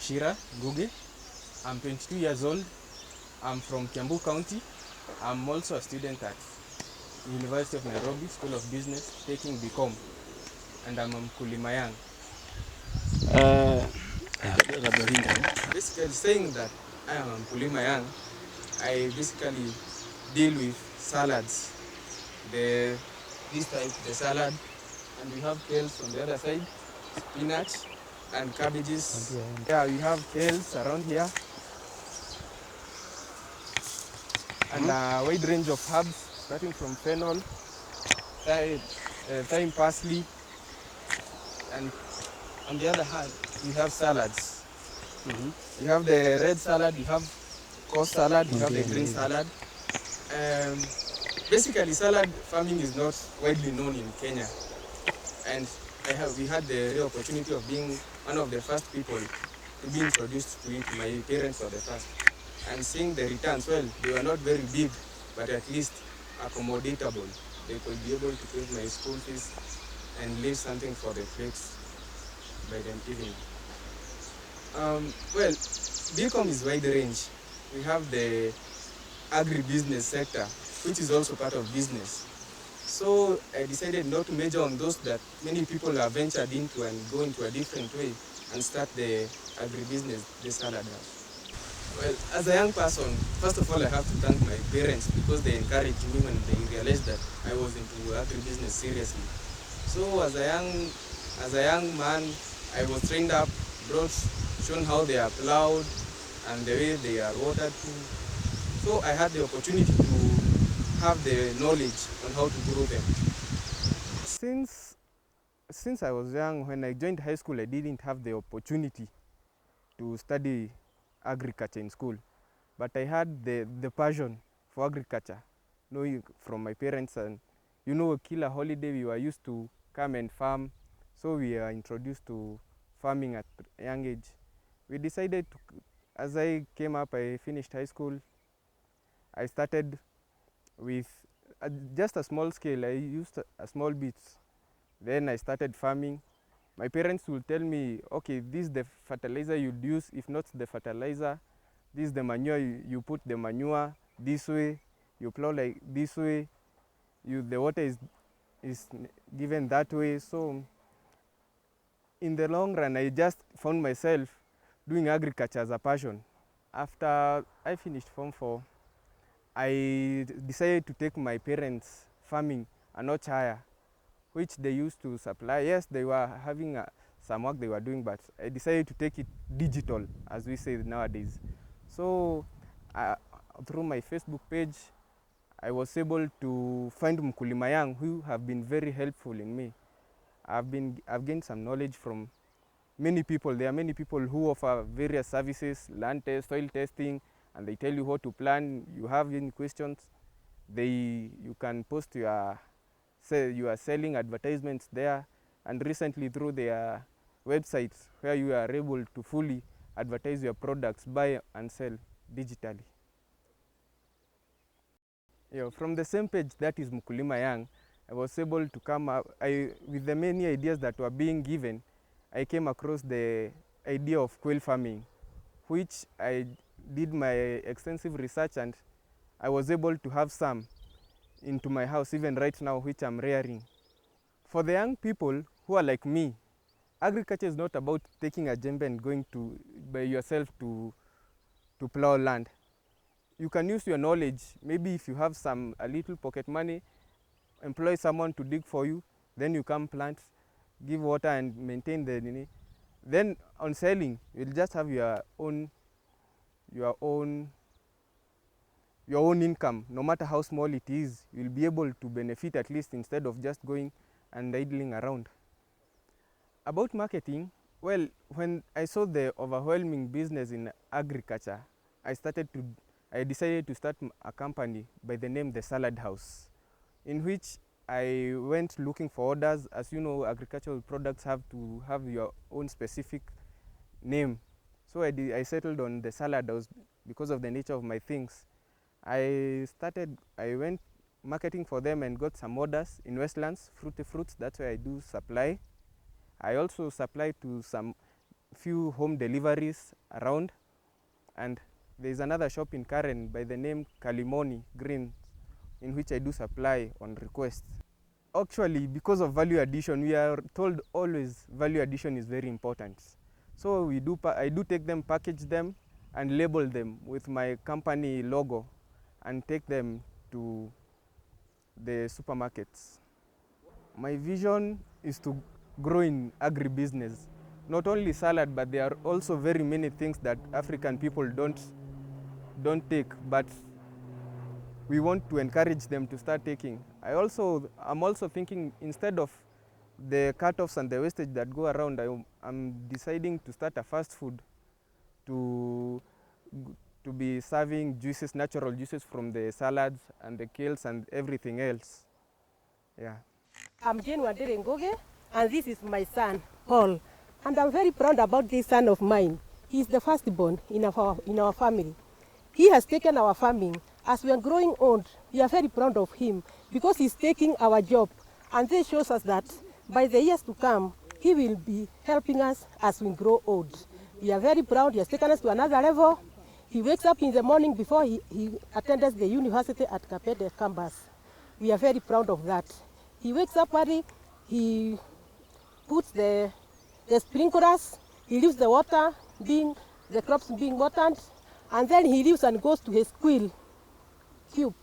Wachira Ngugi. I'm 22 years old. I'm from Kiambu County. I'm also a student at University of Nairobi School of Business, taking BCom, and I'm a Mkulima Young. Basically saying that I am a Mkulima Young, I basically deal with salads. This type, the salad, and we have kales on the other side, spinach and cabbages. Yeah, we have kales around here, and a wide range of herbs, starting from fennel, thyme, parsley, and on the other hand, we have salads. We have the red salad, we have coarse salad, we have the green salad. Basically, salad farming is not widely known in Kenya, and we had the real opportunity of being one of the first people to be introduced to it. My parents were the first, and seeing the returns. Well, they were not very big, but at least accommodatable. They could be able to pay my school fees and leave something for the kids by the evening. Well, BCom is wide range. We have the agribusiness sector, which is also part of business. So I decided not to major on those that many people have ventured into and go into a different way and start the agribusiness, the salad house. Well, as a young person, first of all, I have to thank my parents because they encouraged me when they realized that I was into agribusiness seriously. So as a young man, I was trained up, shown how they are plowed and the way they are watered too. So I had the opportunity to have the knowledge on how to grow them. Since I was young, when I joined high school, I didn't have the opportunity to study agriculture in school, but I had the passion for agriculture, knowing from my parents. And kila holiday we were used to come and farm, so we are introduced to farming at a young age. We decided to, as I came up, I finished high school, I started with just a small scale. I used a small bits. Then I started farming. My parents will tell me, okay, this is the fertilizer you'd use. If not the fertilizer, this is the manure. You put the manure this way. You plow like this way. The water is given that way. So in the long run, I just found myself doing agriculture as a passion. After I finished Form 4, I decided to take my parents' farming a notch higher, which they used to supply. Yes, they were having some work they were doing, but I decided to take it digital, as we say nowadays. So through my Facebook page, I was able to find Mkulima Young, who have been very helpful in me. I've gained some knowledge from many people. There are many people who offer various services, land test, soil testing, and they tell you what to plant. You have any questions, you can post you are selling advertisements there, and recently through their websites where you are able to fully advertise your products, buy and sell digitally. From the same page that is Mkulima Young, I was able to come up with the many ideas that were being given. I came across the idea of quail farming, which I did my extensive research, and I was able to have some into my house even right now, which I'm rearing. For the young people who are like me, agriculture is not about taking a jembe and going by yourself to plow land. You can use your knowledge. Maybe if you have a little pocket money, employ someone to dig for you, then you come plant, give water and maintain the then on selling, you'll just have your own income. No matter how small it is, you'll be able to benefit at least, instead of just going and idling around. About marketing, well, when I saw the overwhelming business in agriculture, I decided to start a company by the name The Salad House, in which I went looking for orders. As you know, agricultural products have to have your own specific name. So I settled on The Salad House because of the nature of my things. I went marketing for them and got some orders in Westlands, fruits, that's where I do supply. I also supply to some few home deliveries around, and there is another shop in Karen by the name Kalimoni Green, in which I do supply on request. Actually, because of value addition, we are told always value addition is very important. So I do take them, package them, and label them with my company logo, and take them to the supermarkets. My vision is to grow in agribusiness. Not only salad, but there are also very many things that African people don't take, but we want to encourage them to start taking. I'm also thinking, instead of the cut-offs and the wastage that go around, I'm deciding to start a fast food to be serving juices, natural juices from the salads and the kales and everything else. Yeah. I'm Jane Wadere Ngoge, and this is my son, Paul. And I'm very proud about this son of mine. He's the firstborn in our family. He has taken our farming. As we are growing old, we are very proud of him because he's taking our job. And this shows us that by the years to come, he will be helping us as we grow old. We are very proud. He has taken us to another level. He wakes up in the morning before he attends the university at Kapete campus. We are very proud of that. He wakes up early, he puts the sprinklers, he leaves the water, the crops being watered, and then he leaves and goes to his quill cube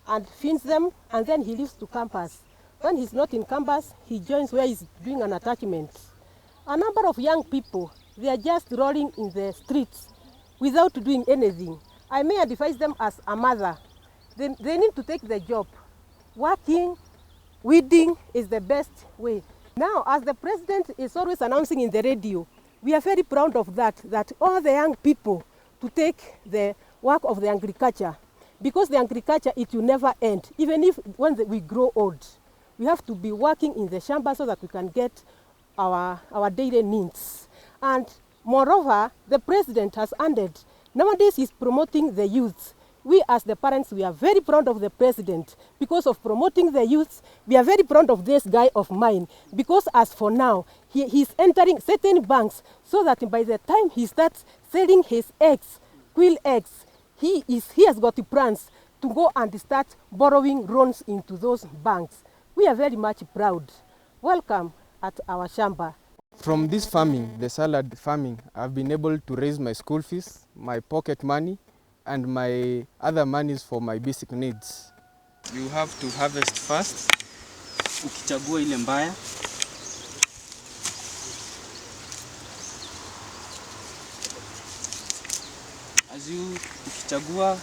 and feeds them, and then he leaves to campus. When he's not in campus, he joins where he's doing an attachment. A number of young people, they are just rolling in the streets without doing anything. I may advise them as a mother. They need to take the job. Working, weeding is the best way. Now, as the president is always announcing in the radio, we are very proud of that all the young people to take the work of the agriculture, because the agriculture, it will never end. Even if when we grow old, we have to be working in the shamba so that we can get our daily needs. And moreover, the president has ended. Nowadays, he's promoting the youth. We as the parents, we are very proud of the president because of promoting the youth. We are very proud of this guy of mine because as for now, he's entering certain banks so that by the time he starts selling his eggs, quill eggs, he has got the plans to go and start borrowing loans into those banks. We are very much proud. Welcome at our shamba. From this farming, the salad farming, I've been able to raise my school fees, my pocket money, and my other monies for my basic needs. You have to harvest first. Ukichagua ile mbaya. Ukichagua,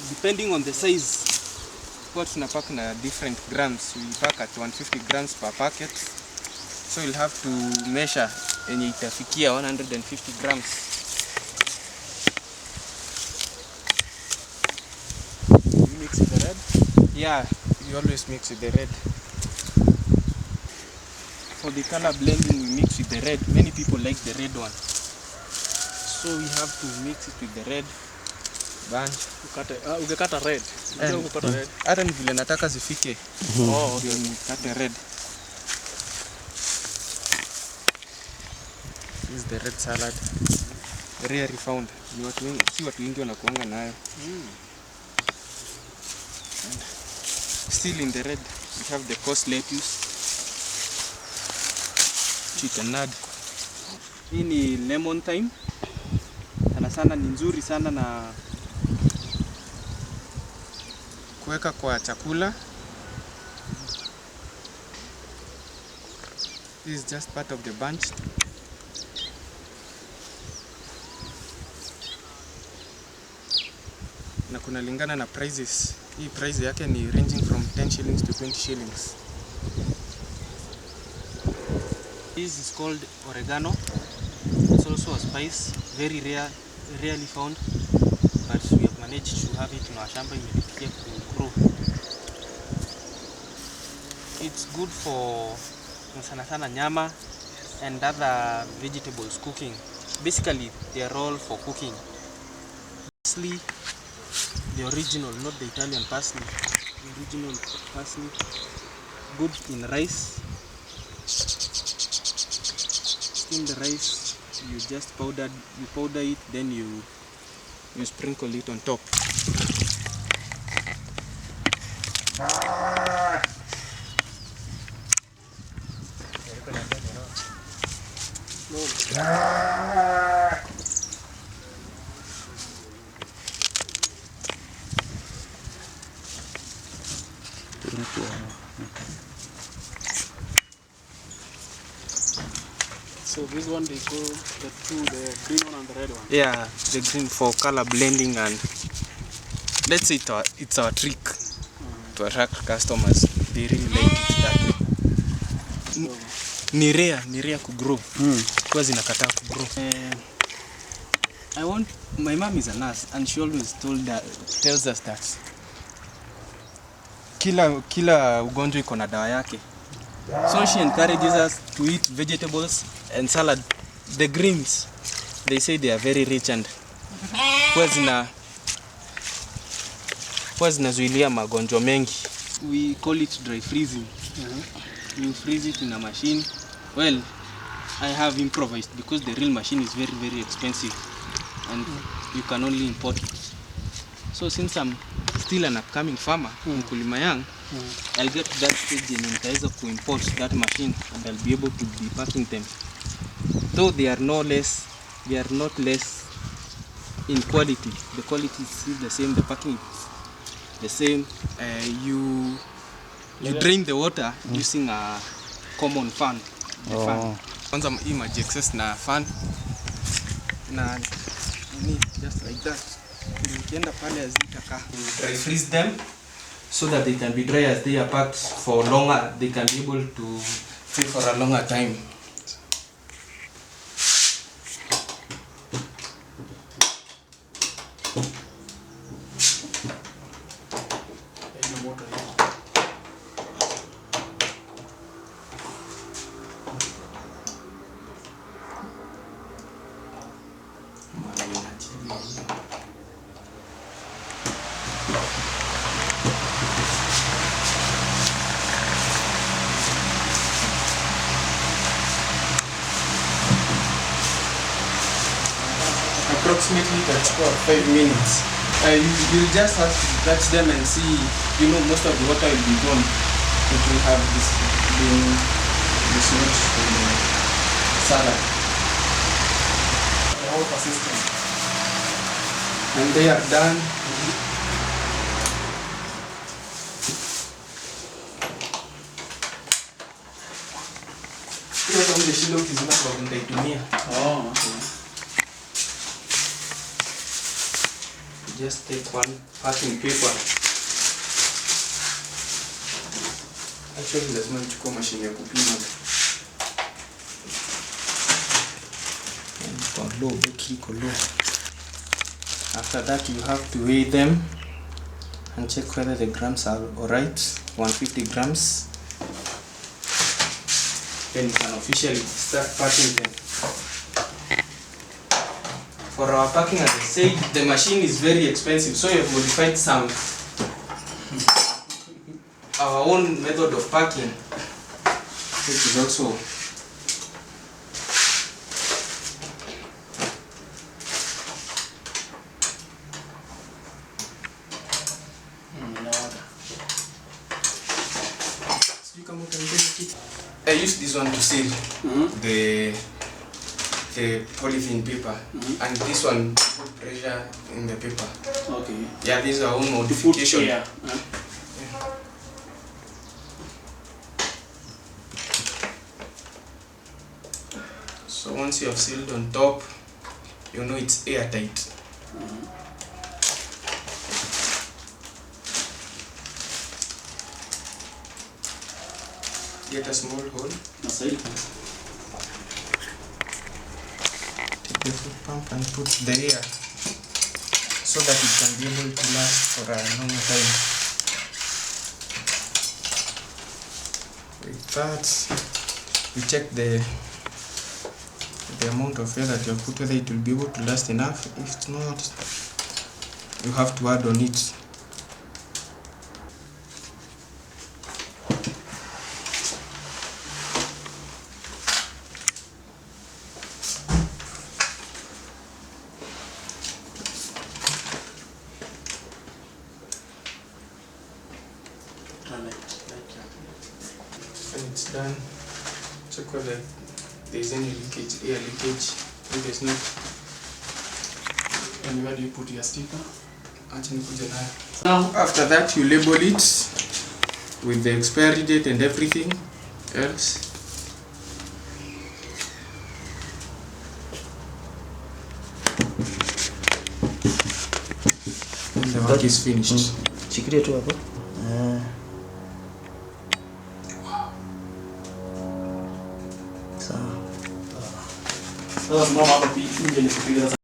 depending on the size, what tunapack na different grams. We pack at 150 grams per packet. So you'll have to measure yenye itafikia 150 grams. You mix with the red? Yeah, you always mix with the red. For the color blending, we mix with the red. Many people like the red one. So we have to mix it with the red bunch. Ukikata red. Ukikata red. Hata ni vile nataka zifike. Oh, ndio nikate red. This is the red salad. Rarely found. Ni watu wengi, si watu wengi wanakuanga nayo. Still in the red, we have the coarse lettuce, chittenad. Hii ni lemon thyme. Sana sana ni nzuri sana na kuweka kwa chakula. This is just part of the bunch. Na kuna lingana na prices. Hii price yake ni ranging from 10 shillings to 20 shillings. This is called oregano. It's also a spice, very rarely found, but we have managed to have it in our shamba imefikia grow. It's good for sana sana nyama and other vegetables cooking. Basically, they are all for cooking. Parsley, the original, not the Italian parsley. The original parsley, good in rice. Steam the rice you just powder it, then you sprinkle it on top. So this one they go the green one and the red one. Yeah, the green for color blending, and let's say it's our trick to attract customers. They really like it that way. Ni rare kugrow. Kwa zinakataa kugrow. My mom is a nurse and she always tells us that kila ugonjwa iko na dawa yake. So she encourages us to eat vegetables and salad. The greens, they say they are very rich and kwa zinazuilia magonjwa mengi. We call it dry freezing. You freeze it in a machine. Well, I have improvised because the real machine is very, very expensive and you can only import it. So since I'm still an upcoming farmer, mkulima young, I'll get to that stage and nitaweza to import that machine and I'll be able to be packing them. Though they are not less in quality. The quality is still the same, the packing is the same. You drain the water using a common fan. The fan. Kwanza hii maji excess na fan na just like that. Ukienda pale azitakaa. Dry freeze them so that they can be dry as they are packed for longer. They can be able to stay for a longer time. Approximately that's about 5 minutes. You'll just have to touch them and see, most of the water will be gone. It will have this being dislodged from the salad. The whole persistent. And they are done. Hiyo kama ile shilo kizima kwa nitaitumia. Oh, okay. Just take one packing paper. Actually, lazima nichukue mashine ya kupima. And low, battery low. After that, you have to weigh them and check whether the grams are alright. 150 grams. Then you can officially start packing them. For our packing, as I said, the machine is very expensive, so we have modified our own method of packing, which is also I use this one to seal the polythene paper, and this one put pressure in the paper. Okay. Yeah, these are own modification. Yeah. So once you have sealed on top, it's airtight. Get a small hole. Take the foot pump and put the air so that it can be able to last for a longer time. With that, we check the amount of air that you have put, whether it will be able to last enough. If not, you have to add on it. When it's done, check whether there's any leakage, air leakage. If there's not, and where do you put your sticker? Now after that you label it with the expiry date and everything else. And the work is finished. Shikilia tu hapo. Sawa. Sasa mama hapa nje ni kupiga sasa